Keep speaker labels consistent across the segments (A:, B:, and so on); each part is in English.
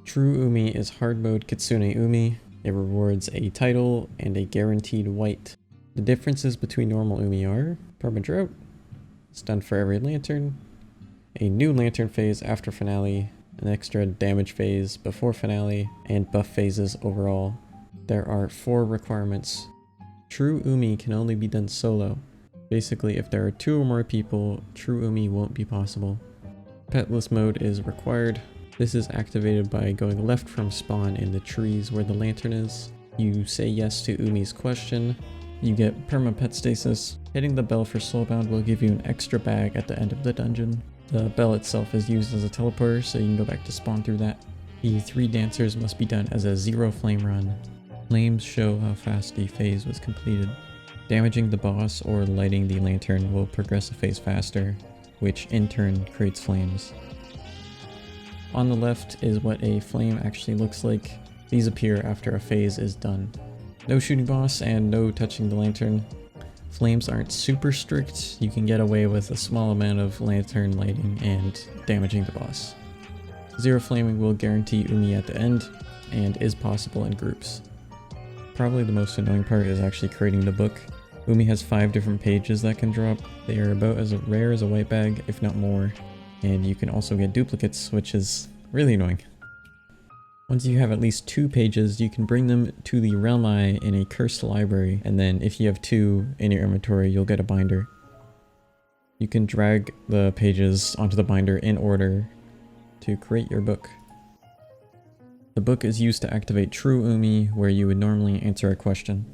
A: True Umi is hard mode Kitsune Umi. It rewards a title and a guaranteed white. The differences between normal Umi are Perma-Drought, stun for every lantern, a new lantern phase after finale, an extra damage phase before finale, and buff phases overall. There are 4 requirements. True Umi can only be done solo. Basically, if there are 2 or more people, True Umi won't be possible. Petless mode is required. This is activated by going left from spawn in the trees where the lantern is. You say yes to Umi's question. You get perma-pet stasis. Hitting the bell for soulbound will give you an extra bag at the end of the dungeon. The bell itself is used as a teleporter, so you can go back to spawn through that. The 3 dancers must be done as a 0 flame run. Flames show how fast the phase was completed. Damaging the boss or lighting the lantern will progress a phase faster, which in turn creates flames. On the left is what a flame actually looks like. These appear after a phase is done. No shooting boss and no touching the lantern. Flames aren't super strict. You can get away with a small amount of lantern lighting and damaging the boss. 0 flaming will guarantee Umi at the end and is possible in groups. Probably the most annoying part is actually creating the book. Umi has 5 different pages that can drop. They are about as rare as a white bag, if not more. And you can also get duplicates, which is really annoying. Once you have at least 2 pages, you can bring them to the Realm Eye in a cursed library, and then if you have 2 in your inventory, you'll get a binder. You can drag the pages onto the binder in order to create your book. The book is used to activate True Umi, where you would normally answer a question.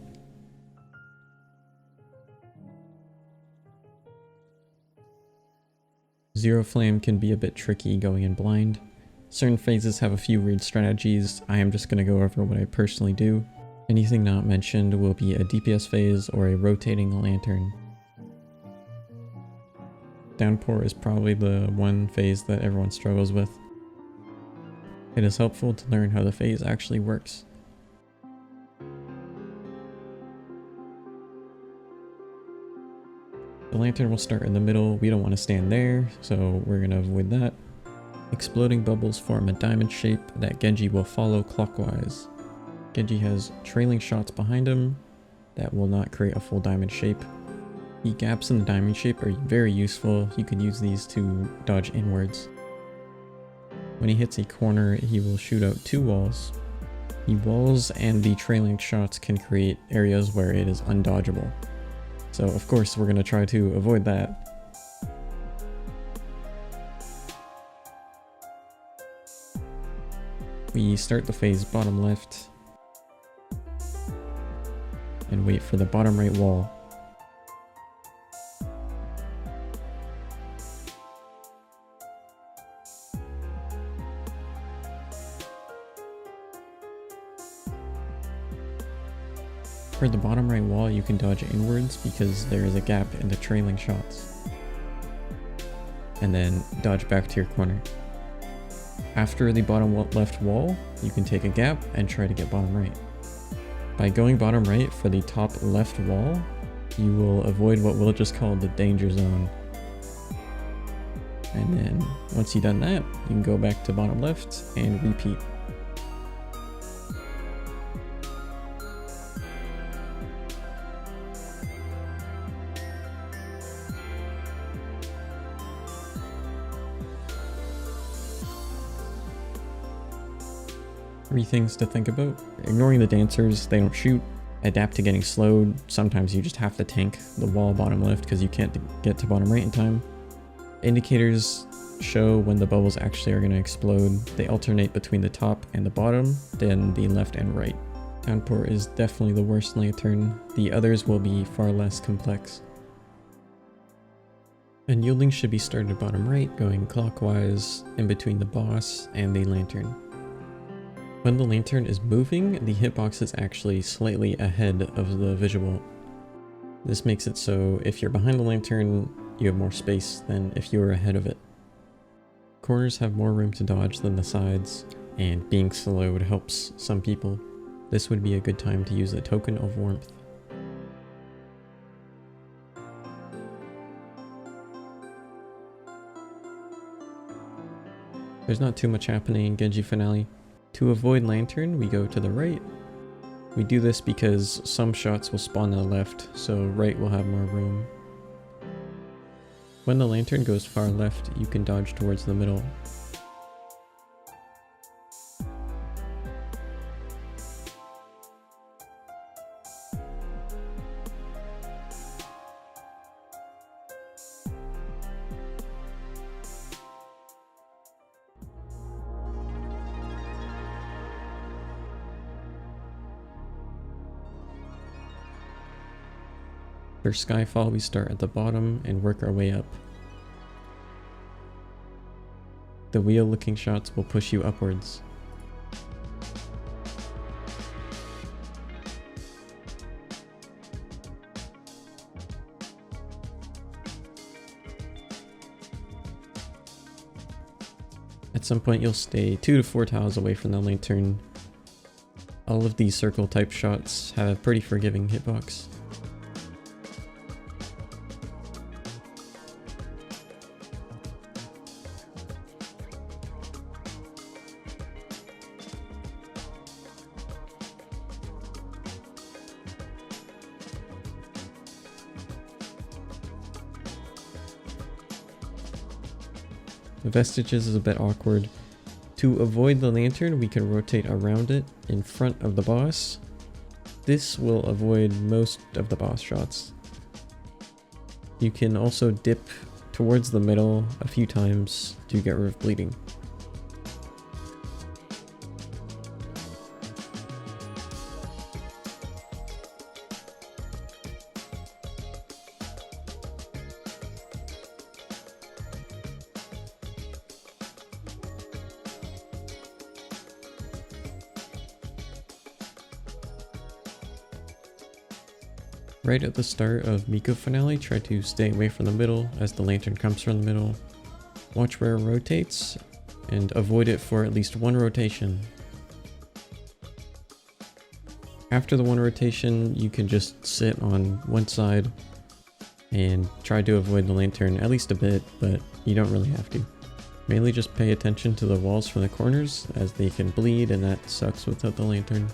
A: Zero Flame can be a bit tricky going in blind. Certain phases have a few weird strategies. I am just going to go over what I personally do. Anything not mentioned will be a DPS phase or a rotating lantern. Downpour is probably the one phase that everyone struggles with. It is helpful to learn how the phase actually works. The lantern will start in the middle. We don't want to stand there, so we're going to avoid that. Exploding bubbles form a diamond shape that Genji will follow clockwise. Genji has trailing shots behind him that will not create a full diamond shape. The gaps in the diamond shape are very useful. You can use these to dodge inwards. When he hits a corner, he will shoot out 2 walls. The walls and the trailing shots can create areas where it is undodgeable. So of course we're going to try to avoid that. We start the phase bottom left and wait for the bottom right wall. For the bottom right wall, you can dodge inwards because there is a gap in the trailing shots. And then dodge back to your corner. After the bottom left wall, you can take a gap and try to get bottom right. By going bottom right for the top left wall, you will avoid what we'll just call the danger zone. And then once you've done that, you can go back to bottom left and repeat. Three things to think about. Ignoring the dancers, they don't shoot. Adapt to getting slowed. Sometimes you just have to tank the wall bottom left because you can't get to bottom right in time. Indicators show when the bubbles actually are going to explode. They alternate between the top and the bottom, then the left and right. Downpour is definitely the worst lantern. The others will be far less complex. Unyielding should be started bottom right, going clockwise in between the boss and the lantern. When the lantern is moving, the hitbox is actually slightly ahead of the visual. This makes it so if you're behind the lantern, you have more space than if you were ahead of it. Corners have more room to dodge than the sides, and being slowed helps some people. This would be a good time to use a token of warmth. There's not too much happening in Genji Finale. To avoid lantern, we go to the right. We do this because some shots will spawn to the left, so right will have more room. When the lantern goes far left, you can dodge towards the middle. For Skyfall, we start at the bottom and work our way up. The wheel looking shots will push you upwards. At some point you'll stay 2 to 4 tiles away from the lantern. All of these circle type shots have a pretty forgiving hitbox. The Vestiges is a bit awkward. To avoid the lantern, we can rotate around it in front of the boss. This will avoid most of the boss shots. You can also dip towards the middle a few times to get rid of bleeding. Right at the start of Miko Finale, try to stay away from the middle as the lantern comes from the middle. Watch where it rotates and avoid it for at least one rotation. After the one rotation, you can just sit on one side and try to avoid the lantern at least a bit, but you don't really have to. Mainly just pay attention to the walls from the corners as they can bleed, and that sucks without the lantern.